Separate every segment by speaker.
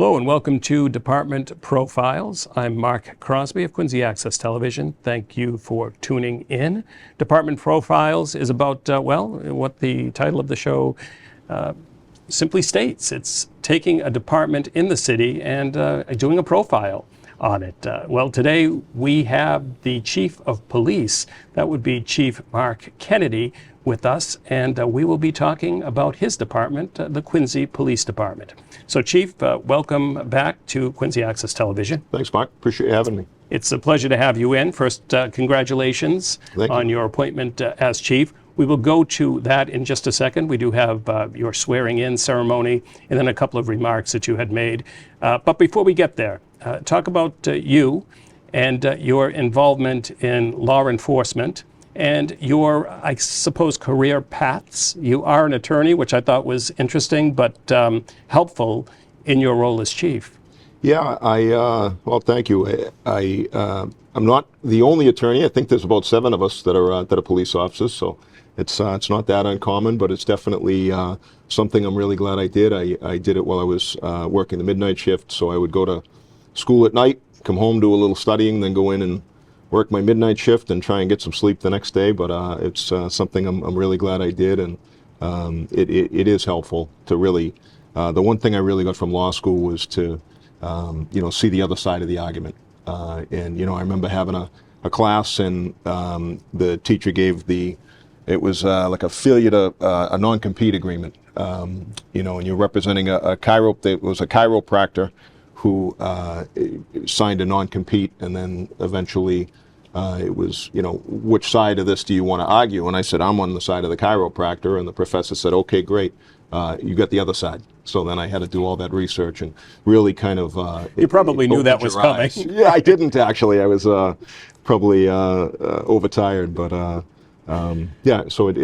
Speaker 1: Hello and welcome to Department Profiles. I'm Mark Crosby of Quincy Access Television. Thank you for tuning in. Department Profiles is about, what the title of the show simply states. It's taking a department in the city and doing a profile on it. Today we have the Chief of Police, that would be Chief Mark Kennedy, with us, and we will be talking about his department, the Quincy Police Department. So Chief, welcome back to Quincy Access Television.
Speaker 2: Thanks, Mark. Appreciate you having me.
Speaker 1: It's a pleasure to have you in. First, congratulations on your appointment as Chief. We will go to that in just a second. We do have your swearing-in ceremony and then a couple of remarks that you had made. But before we get there, talk about you and your involvement in law enforcement and your, I suppose, career paths. You are an attorney, which I thought was interesting, but helpful in your role as chief.
Speaker 2: Yeah, thank you. I'm not the only attorney. I think there's about 7 of us that are police officers, so it's not that uncommon, but it's definitely something I'm really glad I did. I did it while I was working the midnight shift, so I would go to school at night, come home, do a little studying, then go in and work my midnight shift and try and get some sleep the next day. But it's something I'm really glad I did, and it is helpful to really. The one thing I really got from law school was to see the other side of the argument. And I remember having a class, and the teacher gave it was like a failure to a non-compete agreement. And you're representing a chiropractor who signed a non-compete, and then eventually it was, which side of this do you want to argue? And I said, I'm on the side of the chiropractor, and the professor said, okay, great, you got the other side. So then I had to do all that research and really kind of...
Speaker 1: you probably knew that was coming.
Speaker 2: Yeah, I didn't actually. I was probably overtired, but so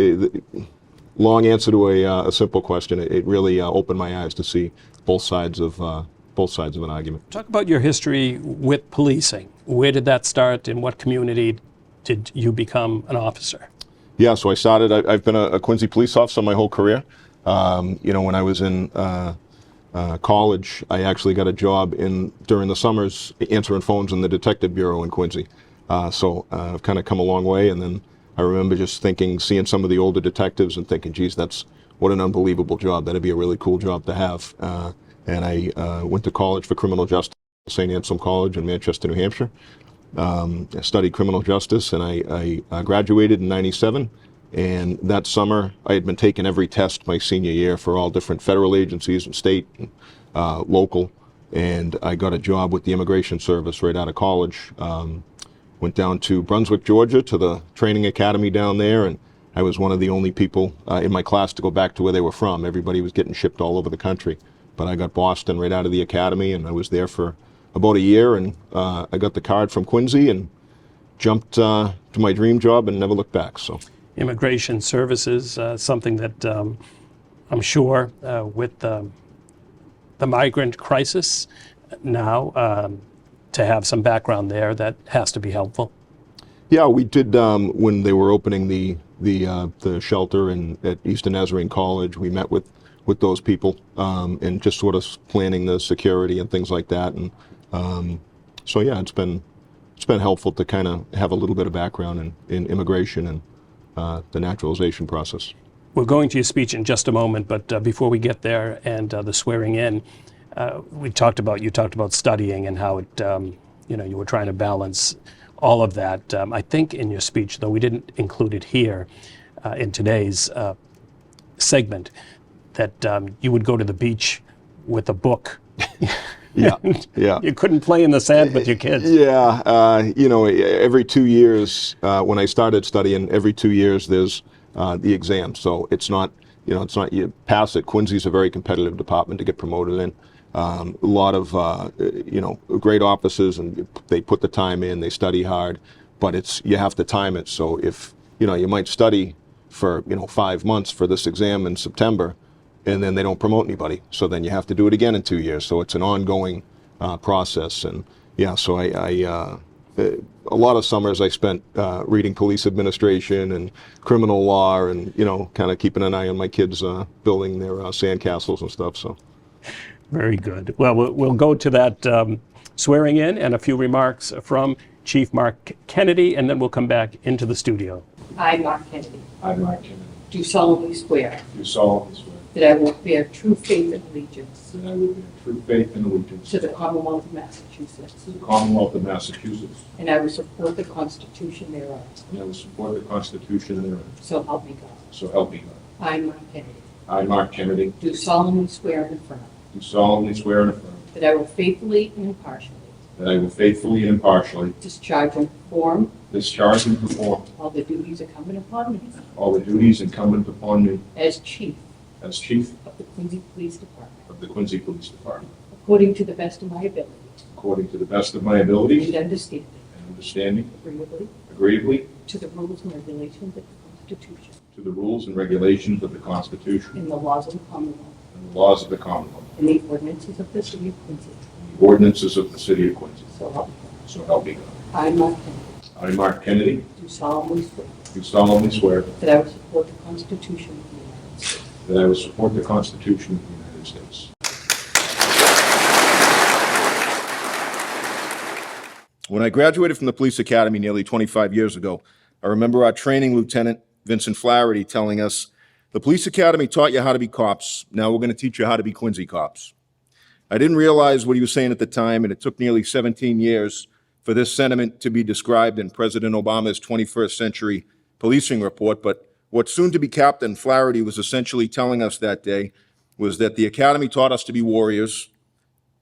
Speaker 2: long answer to a simple question. It really opened my eyes to see both sides of an argument.
Speaker 1: Talk about your history with policing. Where did that start? In what community did you become an officer?
Speaker 2: Yeah, so I've been a Quincy police officer my whole career. When I was in college, I actually got a job during the summers answering phones in the Detective Bureau in Quincy. So I've kind of come a long way, and then I remember just seeing some of the older detectives and thinking, geez, what an unbelievable job. That'd be a really cool job to have. And I went to college for criminal justice, St. Anselm College in Manchester, New Hampshire. I studied criminal justice, and I graduated in '97. And that summer, I had been taking every test my senior year for all different federal agencies and state and local. And I got a job with the Immigration Service right out of college. Went down to Brunswick, Georgia, to the training academy down there, and I was one of the only people in my class to go back to where they were from. Everybody was getting shipped all over the country. But I got Boston right out of the academy, and I was there for about a year, and I got the card from Quincy and jumped to my dream job and never looked back. So,
Speaker 1: Immigration Services, something that I'm sure with the migrant crisis now, to have some background there, that has to be helpful.
Speaker 2: Yeah, we did when they were opening the shelter at Eastern Nazarene College. We met with those people and just sort of planning the security and things like that. And so yeah, it's been helpful to kind of have a little bit of background in immigration and the naturalization process.
Speaker 1: We're going to your speech in just a moment, but before we get there and the swearing in, you talked about studying and how it you were trying to balance all of that. I think in your speech, though we didn't include it here in today's segment, that you would go to the beach with a book.
Speaker 2: Yeah.
Speaker 1: You couldn't play in the sand with your kids.
Speaker 2: Yeah, every 2 years when I started studying, every 2 years there's the exam. So it's not you pass it. Quincy's a very competitive department to get promoted in. A lot of great officers, and they put the time in. They study hard, but you have to time it. So if you might study for 5 months for this exam in September, and then they don't promote anybody. So then you have to do it again in 2 years. So it's an ongoing process. And yeah, so a lot of summers I spent reading police administration and criminal law, and kind of keeping an eye on my kids building their sandcastles and stuff. So
Speaker 1: Very good. Well, we'll go to that swearing in and a few remarks from Chief Mark Kennedy, and then we'll come back into the studio.
Speaker 3: I, Mark Kennedy,
Speaker 4: I, Mark Kennedy,
Speaker 3: do solemnly swear
Speaker 4: do solemnly swear
Speaker 3: that I will bear true faith and allegiance
Speaker 4: that I will bear true faith and allegiance
Speaker 3: to the Commonwealth of Massachusetts,
Speaker 4: to the Commonwealth of Massachusetts,
Speaker 3: and I will support the Constitution thereof,
Speaker 4: and I will support the Constitution thereof,
Speaker 3: so help me God.
Speaker 4: so help me God.
Speaker 3: I, Mark Kennedy,
Speaker 4: I, Mark Kennedy,
Speaker 3: do solemnly swear and affirm
Speaker 4: do solemnly swear and affirm
Speaker 3: that I will faithfully and impartially
Speaker 4: that I will faithfully and impartially
Speaker 3: discharge and perform
Speaker 4: discharge and perform
Speaker 3: all the duties incumbent upon me
Speaker 4: all the duties incumbent upon me
Speaker 3: as Chief
Speaker 4: as Chief
Speaker 3: of the Quincy Police Department,
Speaker 4: of the Quincy Police Department,
Speaker 3: according to the best of my ability
Speaker 4: according to the best of my ability
Speaker 3: and understanding,
Speaker 4: and understanding,
Speaker 3: agreeably
Speaker 4: agreeably
Speaker 3: to the rules and regulations of the Constitution
Speaker 4: to the rules and regulations of the Constitution
Speaker 3: and the laws of the Commonwealth
Speaker 4: and the laws of the Commonwealth,
Speaker 3: and the ordinances of the City of Quincy.
Speaker 4: and the ordinances of the City of Quincy,
Speaker 3: So help me God.
Speaker 4: so help me God.
Speaker 3: I, Mark Kennedy,
Speaker 4: I, Mark Kennedy,
Speaker 3: do solemnly swear
Speaker 4: do solemnly swear
Speaker 3: that I will support the Constitution of the United States
Speaker 4: that I will support the Constitution of the United States. When I graduated from the police academy nearly 25 years ago, I remember our training lieutenant, Vincent Flaherty, telling us, "The police academy taught you how to be cops. Now we're going to teach you how to be Quincy cops." I didn't realize what he was saying at the time, and it took nearly 17 years for this sentiment to be described in President Obama's 21st century policing report. But what soon to be Captain Flaherty was essentially telling us that day was that the academy taught us to be warriors,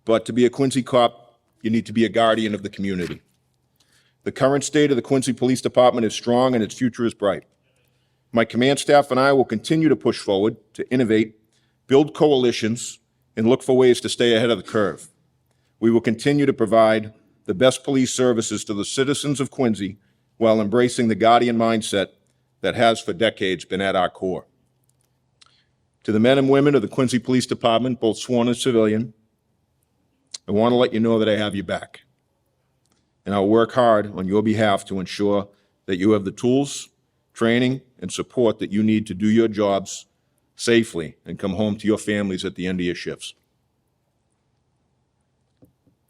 Speaker 4: but to be a Quincy cop, you need to be a guardian of the community. The current state of the Quincy Police Department is strong and its future is bright. My command staff and I will continue to push forward, to innovate, build coalitions, and look for ways to stay ahead of the curve. We will continue to provide the best police services to the citizens of Quincy while embracing the guardian mindset that has for decades been at our core. To the men and women of the Quincy Police Department, both sworn and civilian, I want to let you know that I have your back. And I'll work hard on your behalf to ensure that you have the tools, training, and support that you need to do your jobs safely and come home to your families at the end of your shifts.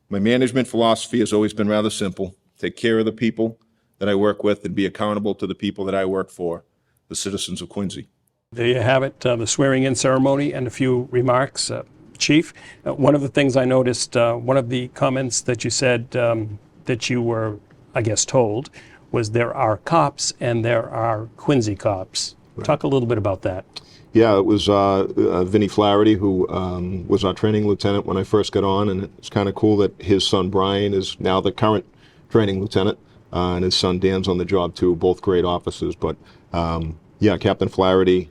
Speaker 4: My management philosophy has always been rather simple: take care of the people that I work with and be accountable to the people that I work for, the citizens of Quincy.
Speaker 1: There you have it, the swearing-in ceremony and a few remarks. Chief, one of the things I noticed, one of the comments that you said that you were, I guess, told was there are cops and there are Quincy cops. Right. Talk a little bit about that.
Speaker 2: Yeah, it was Vinny Flaherty, who was our training lieutenant when I first got on, and it's kind of cool that his son Brian is now the current training lieutenant, and his son Dan's on the job too, both great officers. But yeah, Captain Flaherty,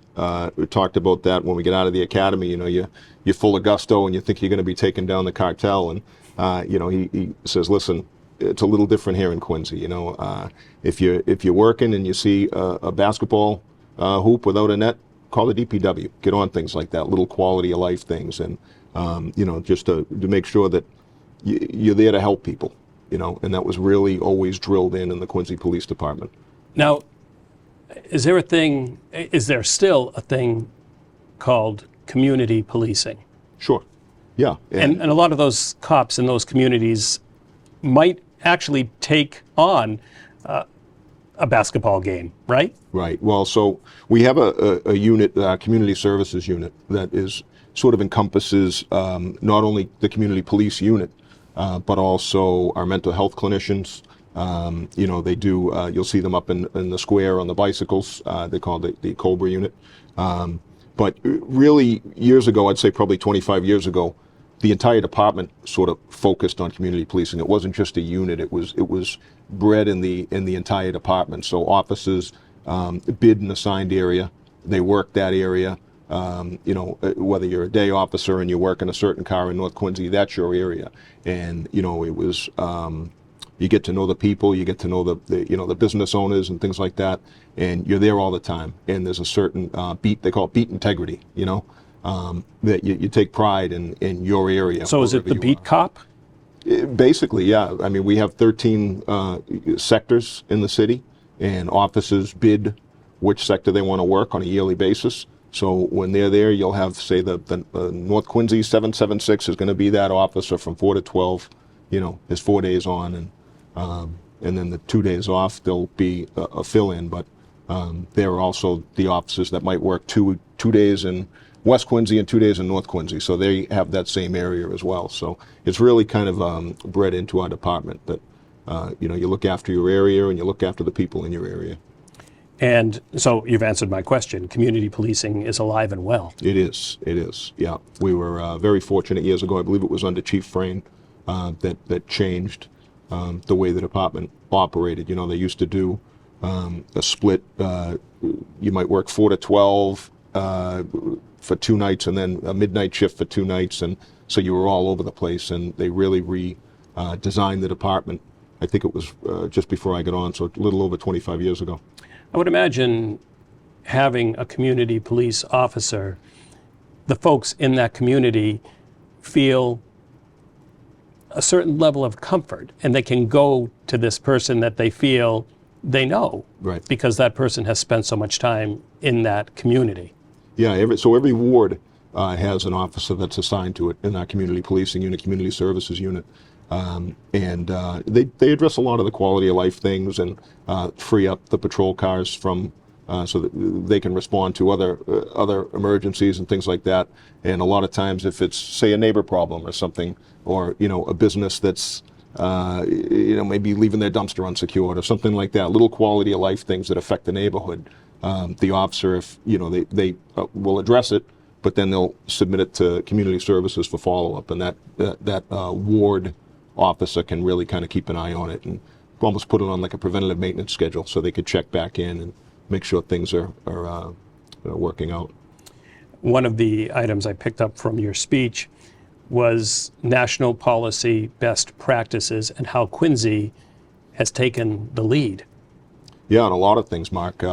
Speaker 2: we talked about that when we get out of the academy. You know, you're full of gusto and you think you're going to be taking down the cartel, and you know, he says, listen, it's a little different here in Quincy. You know, if you're working and you see a basketball hoop without a net, call the DPW. Get on things like that, little quality of life things, and you know, just to make sure that you're there to help people. You know, and that was really always drilled in the Quincy Police Department.
Speaker 1: Now, is there still a thing called community policing?
Speaker 2: Sure. Yeah.
Speaker 1: And a lot of those cops in those communities might actually take on a basketball game, right?
Speaker 2: Right. Well, so we have a unit, community services unit, that is sort of encompasses not only the community police unit, but also our mental health clinicians. You know, they do, you'll see them up in the square on the bicycles. They call it the Cobra unit. But really, years ago, I'd say probably 25 years ago, the entire department sort of focused on community policing. It wasn't just a unit. It was bred in the entire department. So officers bid an assigned area. They work that area. You know, whether you're a day officer and you work in a certain car in North Quincy, that's your area. And, you know, it was, you get to know the people, you get to know the business owners and things like that, and you're there all the time. And there's a certain beat, they call it beat integrity, you know, that you take pride in your area.
Speaker 1: So is it the beat cop?
Speaker 2: Basically, yeah. I mean, we have 13 sectors in the city, and officers bid which sector they want to work on a yearly basis. So when they're there, you'll have, say, the North Quincy 776 is going to be that officer from 4 to 12. Is 4 days on, and then the 2 days off, there'll be a fill-in. But there are also the officers that might work two days in West Quincy and 2 days in North Quincy. So they have that same area as well. So it's really kind of bred into our department that, you look after your area and you look after the people in your area.
Speaker 1: And so you've answered my question. Community policing is alive and well.
Speaker 2: It is. Yeah. We were very fortunate years ago. I believe it was under Chief Frayne that changed the way the department operated. They used to do a split. You might work 4 to 12 for 2 nights, and then a midnight shift for 2 nights, and so you were all over the place. And they really redesigned the department. I think it was just before I got on, so a little over 25 years ago.
Speaker 1: I would imagine having a community police officer, the folks in that community feel a certain level of comfort, and they can go to this person that they feel they know,
Speaker 2: Right.
Speaker 1: because that person has spent so much time in that community.
Speaker 2: Yeah, every ward has an officer that's assigned to it in our community policing unit, community services unit. And they address a lot of the quality of life things and free up the patrol cars from so that they can respond to other emergencies and things like that. And a lot of times, if it's, say, a neighbor problem or something, or a business that's maybe leaving their dumpster unsecured or something like that, little quality of life things that affect the neighborhood, the officer, if they will address it, but then they'll submit it to community services for follow-up, and that ward officer can really kind of keep an eye on it and almost put it on like a preventative maintenance schedule, so they could check back in and make sure things are working out.
Speaker 1: One of the items I picked up from your speech was national policy best practices and how Quincy has taken the lead.
Speaker 2: Yeah, and a lot of things, Mark.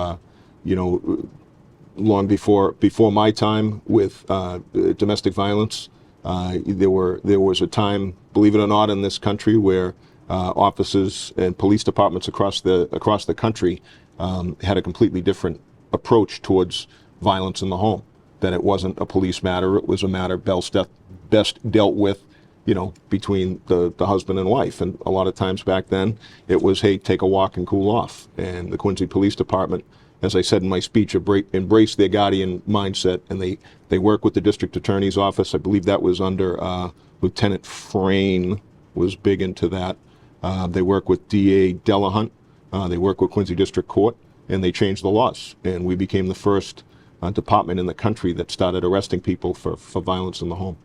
Speaker 2: Long before my time with domestic violence, there was a time, believe it or not, in this country where officers and police departments across the country had a completely different approach towards violence in the home. That it wasn't a police matter; it was a matter best dealt with, between the husband and wife. And a lot of times back then, it was, hey, take a walk and cool off. And the Quincy Police Department, as I said in my speech, embrace their guardian mindset, and they work with the district attorney's office. I believe that was under Lieutenant Frayne, was big into that. They work with DA Delahunt. They work with Quincy District Court, and they changed the laws. And we became the first department in the country that started arresting people for violence in the home.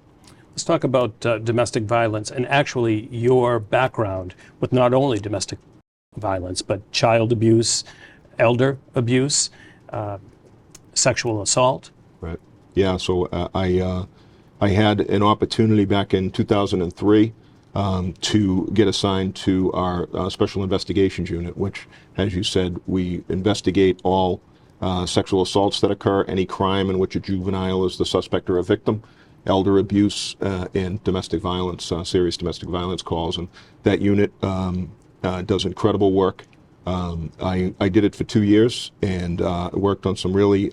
Speaker 1: Let's talk about domestic violence and actually your background with not only domestic violence, but child abuse, elder abuse, sexual assault.
Speaker 2: Right. Yeah. So I had an opportunity back in 2003 to get assigned to our Special Investigations Unit, which, as you said, we investigate all sexual assaults that occur, any crime in which a juvenile is the suspect or a victim, elder abuse, and domestic violence, serious domestic violence calls. And that unit does incredible work. I did it for 2 years and worked on some really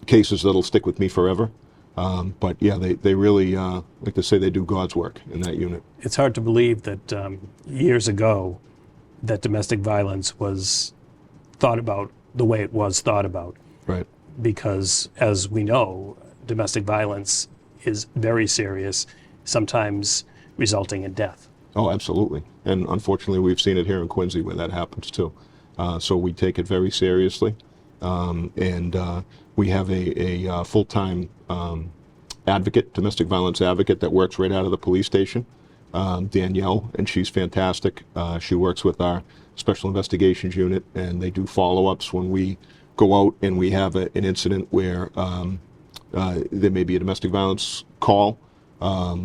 Speaker 2: cases that'll stick with me forever. But yeah, they really, like to say, they do God's work in that unit.
Speaker 1: It's hard to believe that years ago that domestic violence was thought about the way it was thought about.
Speaker 2: Right.
Speaker 1: Because, as we know, domestic violence is very serious, sometimes resulting in death.
Speaker 2: Oh, absolutely. And unfortunately, we've seen it here in Quincy where that happens too. So we take it very seriously. And we have a full-time advocate, domestic violence advocate, that works right out of the police station, Danielle, and she's fantastic. She works with our Special Investigations Unit, and they do follow-ups when we go out and we have an incident where there may be a domestic violence call.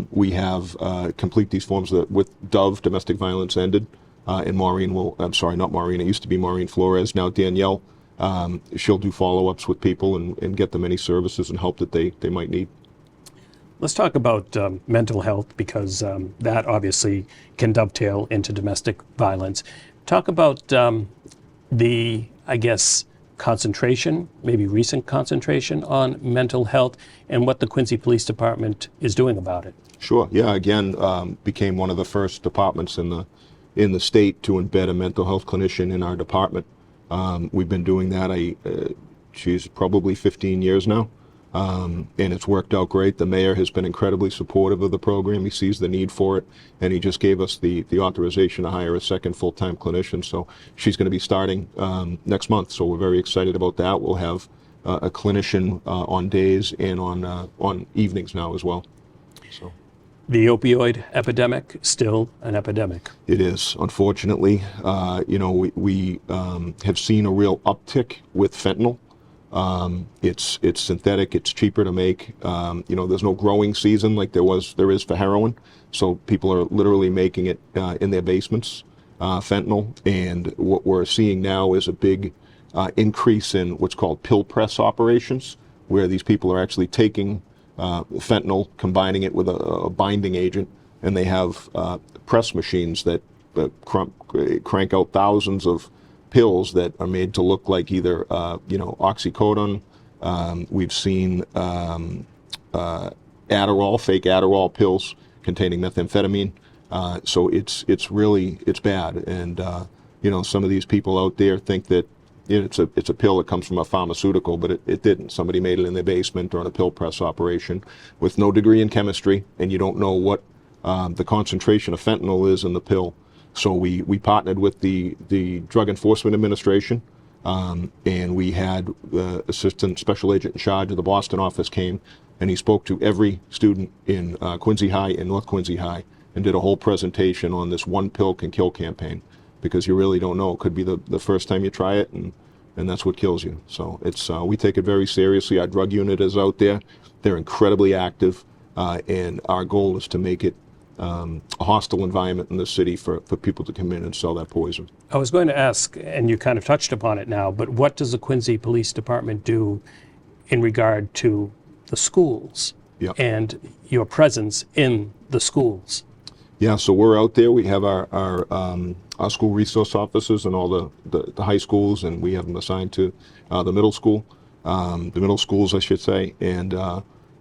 Speaker 2: We have complete these forms with Dove, domestic violence ended, and Maureen I'm sorry, not Maureen, it used to be Maureen Flores, now Danielle. She'll do follow-ups with people and get them any services and help that they might need.
Speaker 1: Let's talk about mental health, because that obviously can dovetail into domestic violence. Talk about the concentration, maybe recent concentration on mental health, and what the Quincy Police Department is doing about it.
Speaker 2: Sure. Yeah. Again, became one of the first departments in the state to embed a mental health clinician in our department. We've been doing that. She's probably 15 years now, and it's worked out great. The mayor has been incredibly supportive of the program. He sees the need for it, and he just gave us the authorization to hire a second full-time clinician. So she's going to be starting next month. So we're very excited about that. We'll have a clinician on days and on evenings now as well. So.
Speaker 1: The opioid epidemic, still an epidemic.
Speaker 2: It is, unfortunately. We have seen a real uptick with fentanyl. It's synthetic. It's cheaper to make. There's no growing season like there is for heroin. So people are literally making it in their basements, fentanyl. And what we're seeing now is a big increase in what's called pill press operations, where these people are actually taking fentanyl, combining it with a binding agent, and they have press machines that crank out thousands of pills that are made to look like either oxycodone. We've seen Adderall, fake Adderall pills containing methamphetamine. So it's bad, and some of these people out there think that it's a pill that comes from a pharmaceutical, but it didn't. Somebody made it in their basement or in a pill press operation with no degree in chemistry, and you don't know what the concentration of fentanyl is in the pill. So we partnered with the Drug Enforcement Administration, and we had the Assistant Special Agent in charge of the Boston office came, and he spoke to every student in Quincy High and North Quincy High and did a whole presentation on this One Pill Can Kill campaign. Because you really don't know. It could be the first time you try it, and that's what kills you. So we take it very seriously. Our drug unit is out there. They're incredibly active, and our goal is to make it a hostile environment in the city for people to come in and sell that poison.
Speaker 1: I was going to ask, and you kind of touched upon it now, but what does the Quincy Police Department do in regard to the schools and your presence in the schools?
Speaker 2: Yeah, so we're out there. We have our school resource officers in all the high schools, and we have them assigned to the middle school, the middle schools, I should say. And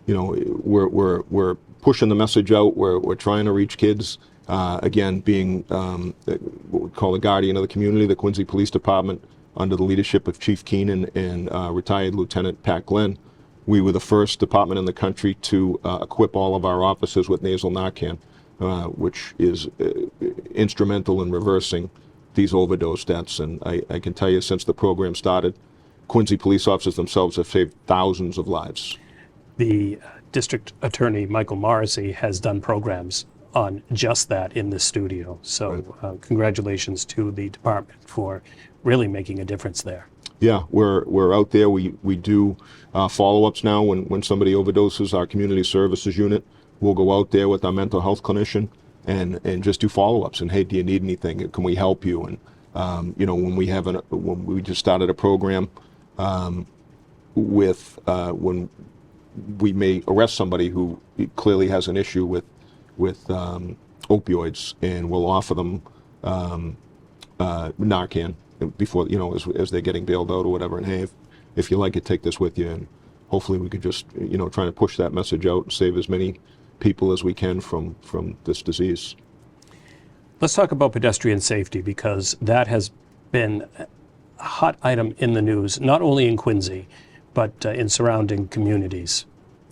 Speaker 2: we're pushing the message out. We're trying to reach kids. Again, being what we call the guardian of the community, the Quincy Police Department, under the leadership of Chief Keenan and retired Lieutenant Pat Glenn. We were the first department in the country to equip all of our officers with nasal Narcan. Which is instrumental in reversing these overdose deaths. And I can tell you, since the program started, Quincy police officers themselves have saved thousands of lives.
Speaker 1: The District Attorney, Michael Morrissey, has done programs on just that in the studio. So congratulations to the department for really making a difference there.
Speaker 2: Yeah, we're out there. We do follow-ups now when somebody overdoses. Our community services unit we'll go out there with our mental health clinician and just do follow-ups. And hey, do you need anything? Can we help you? And when we just started a program when we may arrest somebody who clearly has an issue with opioids, and we'll offer them Narcan before as they're getting bailed out or whatever. And hey, if you like it, take this with you. And hopefully we could just try to push that message out and save as many people as we can from this disease.
Speaker 1: Let's talk about pedestrian safety, because that has been a hot item in the news, not only in Quincy, but in surrounding communities.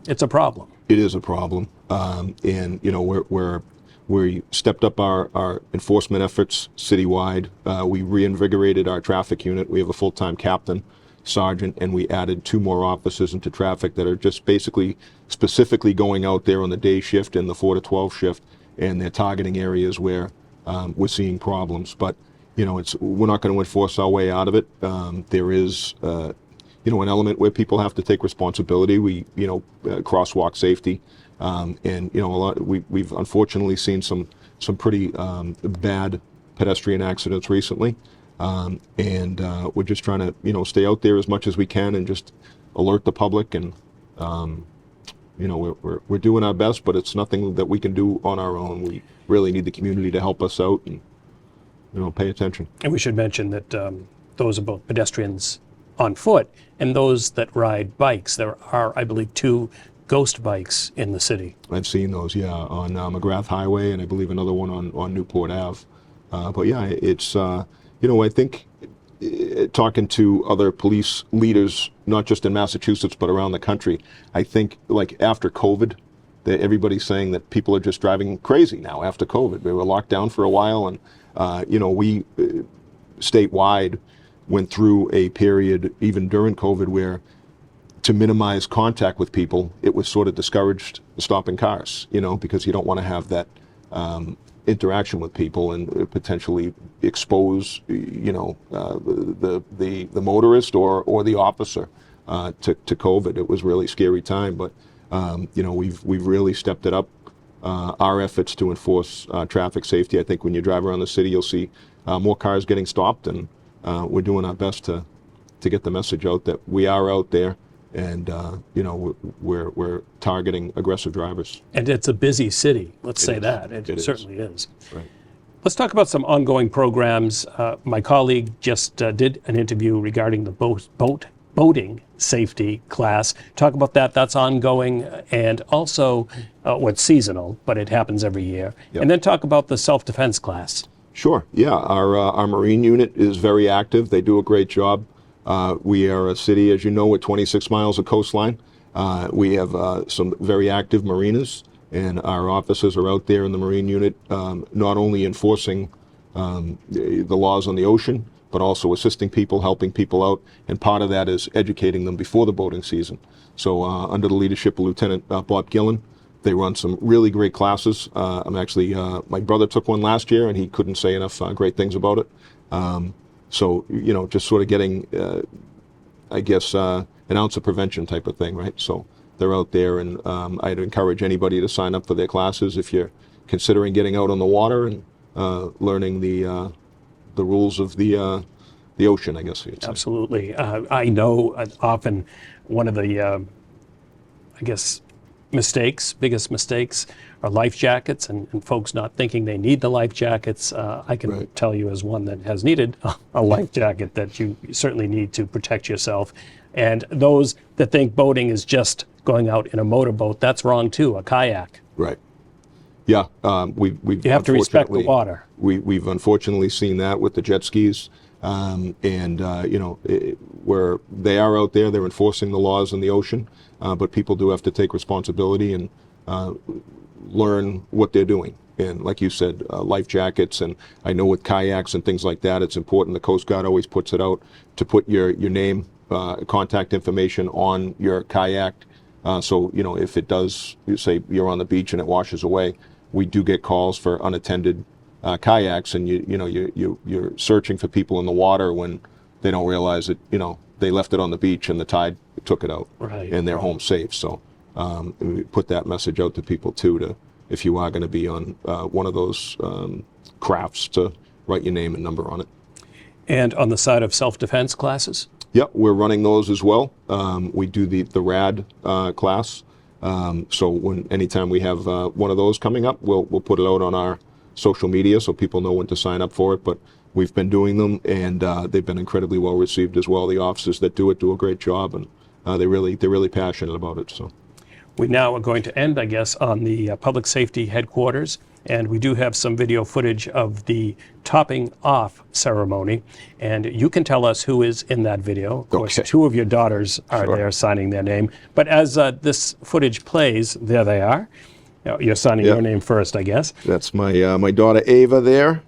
Speaker 1: It's a problem.
Speaker 2: It is a problem, and we stepped up our enforcement efforts citywide. We reinvigorated our traffic unit. We have a full-time captain, sergeant, and we added 2 more officers into traffic that are just basically specifically going out there on the day shift and the 4 to 12 shift, and they're targeting areas where we're seeing problems. But we're not going to enforce our way out of it. There is an element where people have to take responsibility. We crosswalk safety, and we've unfortunately seen some pretty bad pedestrian accidents recently. And we're just trying to, stay out there as much as we can and just alert the public. And, we're doing our best, but it's nothing that we can do on our own. We really need the community to help us out and, pay attention.
Speaker 1: And we should mention that those are both pedestrians on foot and those that ride bikes. There are, I believe, 2 ghost bikes in the city.
Speaker 2: I've seen those, yeah, on McGrath Highway, and I believe another one on Newport Ave. But yeah, it's, I think talking to other police leaders, not just in Massachusetts, but around the country, I think like after COVID, that everybody's saying that people are just driving crazy now after COVID. We were locked down for a while, and, we statewide went through a period, even during COVID, where to minimize contact with people, it was sort of discouraged stopping cars, because you don't want to have that interaction with people and potentially expose, the motorist or the officer to COVID. It was a really scary time, but we've really stepped it up. Our efforts to enforce traffic safety. I think when you drive around the city, you'll see more cars getting stopped, and we're doing our best to get the message out that we are out there, and we're targeting aggressive drivers.
Speaker 1: And it's a busy city, let's say
Speaker 2: is.
Speaker 1: that.
Speaker 2: It
Speaker 1: It
Speaker 2: is.
Speaker 1: certainly is.
Speaker 2: Right.
Speaker 1: Let's talk about some ongoing programs. My colleague just did an interview regarding the boating safety class. Talk about that. That's ongoing, and also what's seasonal, but it happens every year.
Speaker 2: Yep.
Speaker 1: And then talk about the self-defense class.
Speaker 2: Sure. Yeah, our Marine unit is very active. They do a great job. We are a city, as you know, with 26 miles of coastline. We have some very active marinas, and our officers are out there in the Marine unit, not only enforcing the laws on the ocean, but also assisting people, helping people out, and part of that is educating them before the boating season. So under the leadership of Lieutenant Bob Gillen, they run some really great classes. My brother took one last year, and he couldn't say enough great things about it. So, just sort of getting, an ounce of prevention type of thing, right? So they're out there, and I'd encourage anybody to sign up for their classes if you're considering getting out on the water and learning the rules of the ocean, I guess you'd say.
Speaker 1: Absolutely. I know often one of the, biggest mistakes are life jackets, and folks not thinking they need the life jackets. I can
Speaker 2: Right.
Speaker 1: tell you as one that has needed a life jacket that you certainly need to protect yourself. And those that think boating is just going out in a motorboat, that's wrong too, a kayak.
Speaker 2: Right. Yeah, we've
Speaker 1: You have to respect the
Speaker 2: unfortunately-
Speaker 1: water.
Speaker 2: We've unfortunately seen that with the jet skis, where they are out there, they're enforcing the laws in the ocean, but people do have to take responsibility and learn what they're doing. And like you said, life jackets, and I know with kayaks and things like that, it's important. The Coast Guard always puts it out to put your name, contact information on your kayak. So, if it does, say you're on the beach and it washes away, we do get calls for unattended kayaks, and you're searching for people in the water when they don't realize that they left it on the beach and the tide took it out,
Speaker 1: Right.
Speaker 2: and they're home safe. So we put that message out to people too, if you are going to be on one of those crafts, to write your name and number on it.
Speaker 1: And on the side of self-defense classes?
Speaker 2: Yep, we're running those as well. We do the RAD class. So anytime we have one of those coming up, we'll put it out on our social media so people know when to sign up for it. But we've been doing them, and they've been incredibly well received as well. The officers that do it do a great job, and they're really passionate about it. So
Speaker 1: We now are going to end, I guess, on the Public Safety Headquarters, and we do have some video footage of the topping off ceremony, and you can tell us who is in that video. Of course,
Speaker 2: Okay.
Speaker 1: 2 of your daughters are
Speaker 2: Sure.
Speaker 1: there signing their name, but as this footage plays, there they are. You're signing
Speaker 2: Yeah.
Speaker 1: your name first, I guess.
Speaker 2: that's my daughter Ava there,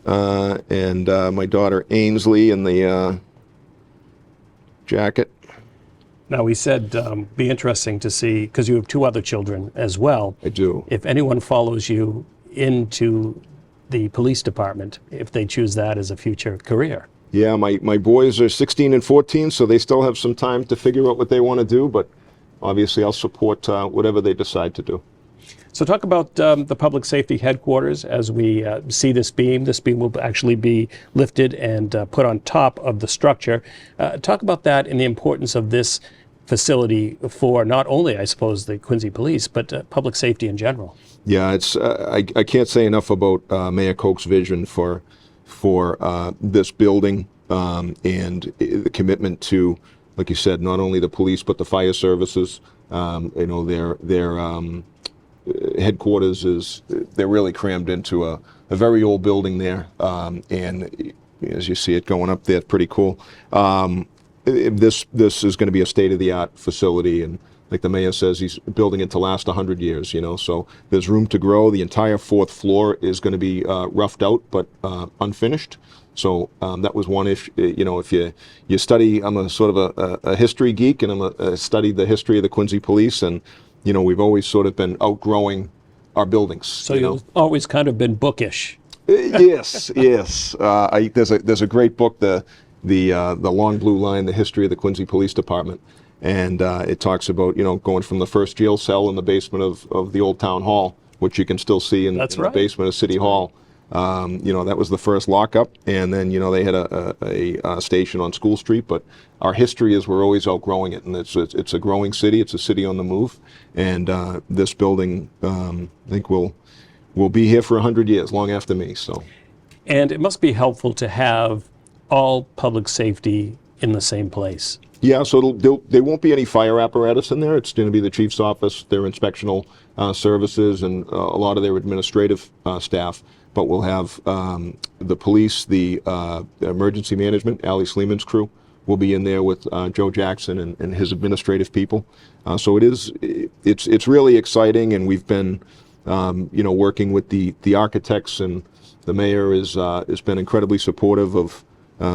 Speaker 2: and my daughter Ainsley in the jacket.
Speaker 1: Now, we said be interesting to see, because you have 2 other children as well.
Speaker 2: I do.
Speaker 1: If anyone follows you into the police department, if they choose that as a future career.
Speaker 2: Yeah, my boys are 16 and 14, so they still have some time to figure out what they want to do, but obviously I'll support whatever they decide to do.
Speaker 1: So talk about the Public Safety Headquarters as we see this beam. This beam will actually be lifted and put on top of the structure. Talk about that and the importance of this facility for not only, I suppose, the Quincy Police, but public safety in general.
Speaker 2: Yeah, it's I can't say enough about Mayor Koch's vision for this building and the commitment to, like you said, not only the police but the fire services. You know, their headquarters is, they're really crammed into a very old building there, and as you see it going up there, it's pretty cool. This is going to be a state-of-the-art facility, and like the mayor says, he's building it to last 100 years, you know, so there's room to grow. The entire fourth floor is going to be roughed out but unfinished. So that was one issue. You know, if you study, I'm a sort of a history geek, and I studied the history of the Quincy Police, and you know, we've always sort of been outgrowing our buildings.
Speaker 1: So
Speaker 2: you know?
Speaker 1: you've always kind of been bookish.
Speaker 2: Yes, yes. There's a great book, the Long Blue Line, the history of the Quincy Police Department, and it talks about, you know, going from the first jail cell in the basement of the old town hall, which you can still see in
Speaker 1: That's
Speaker 2: the
Speaker 1: right.
Speaker 2: basement of City Hall. You know, that was the first lockup, and then, you know, they had a station on School Street, but our history is we're always outgrowing it, and it's a growing city. It's a city on the move, and this building, I think will be here for 100 years, long after me. So,
Speaker 1: And it must be helpful to have all public safety in the same place.
Speaker 2: yeah, so there won't be any fire apparatus in there. It's going to be the chief's office, their inspectional services, and a lot of their administrative staff. But we'll have the police, the emergency management, Ali Sleeman's crew will be in there with Joe Jackson and his administrative people. So it's really exciting, and we've been you know, working with the architects, and the mayor has been incredibly supportive of.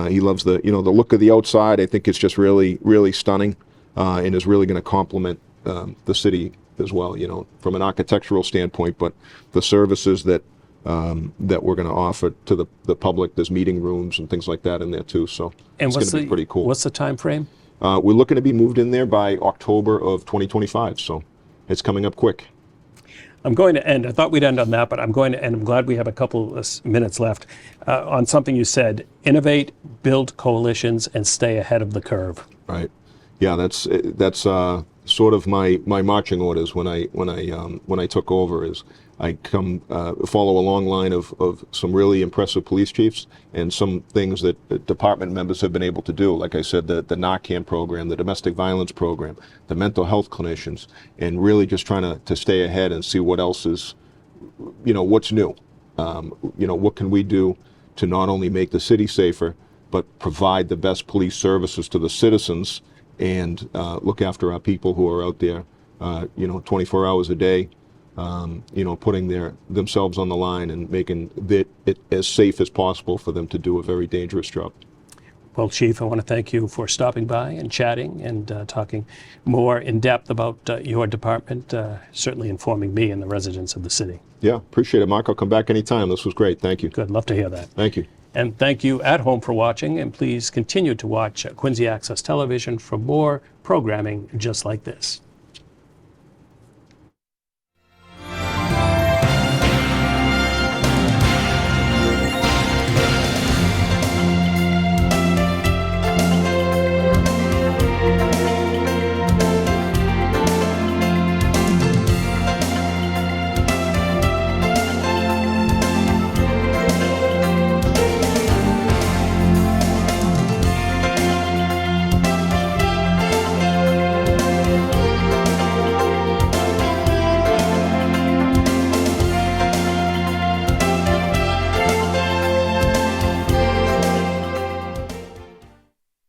Speaker 2: He loves the look of the outside. I think it's just really stunning, and is really going to complement the city as well. You know, from an architectural standpoint, but the services that we're going to offer to the public. There's meeting rooms and things like that in there too. So
Speaker 1: And
Speaker 2: it's going to be pretty cool.
Speaker 1: What's the time frame?
Speaker 2: We're looking to be moved in there by October of 2025. So it's coming up quick.
Speaker 1: I'm going to end. I thought we'd end on that, but I'm going to end. I'm glad we have a couple of minutes left on something you said: innovate, build coalitions, and stay ahead of the curve.
Speaker 2: Right. Yeah, that's sort of my marching orders when I took over. Is I follow a long line of some really impressive police chiefs and some things that department members have been able to do. Like I said, the Narcan program, the domestic violence program, the mental health clinicians, and really just trying to stay ahead and see what else is, you know, what's new. You know, what can we do to not only make the city safer, but provide the best police services to the citizens, and look after our people who are out there, you know, 24 hours a day, you know, putting themselves on the line and making it as safe as possible for them to do a very dangerous job.
Speaker 1: Well, Chief, I want to thank you for stopping by and chatting and talking more in depth about your department, certainly informing me and the residents of the city.
Speaker 2: Yeah, appreciate it, Mark. I'll come back anytime. This was great. Thank you.
Speaker 1: Good. Love to hear that.
Speaker 2: Thank you.
Speaker 1: And thank you at home for watching, and please continue to watch Quincy Access Television for more programming just like this.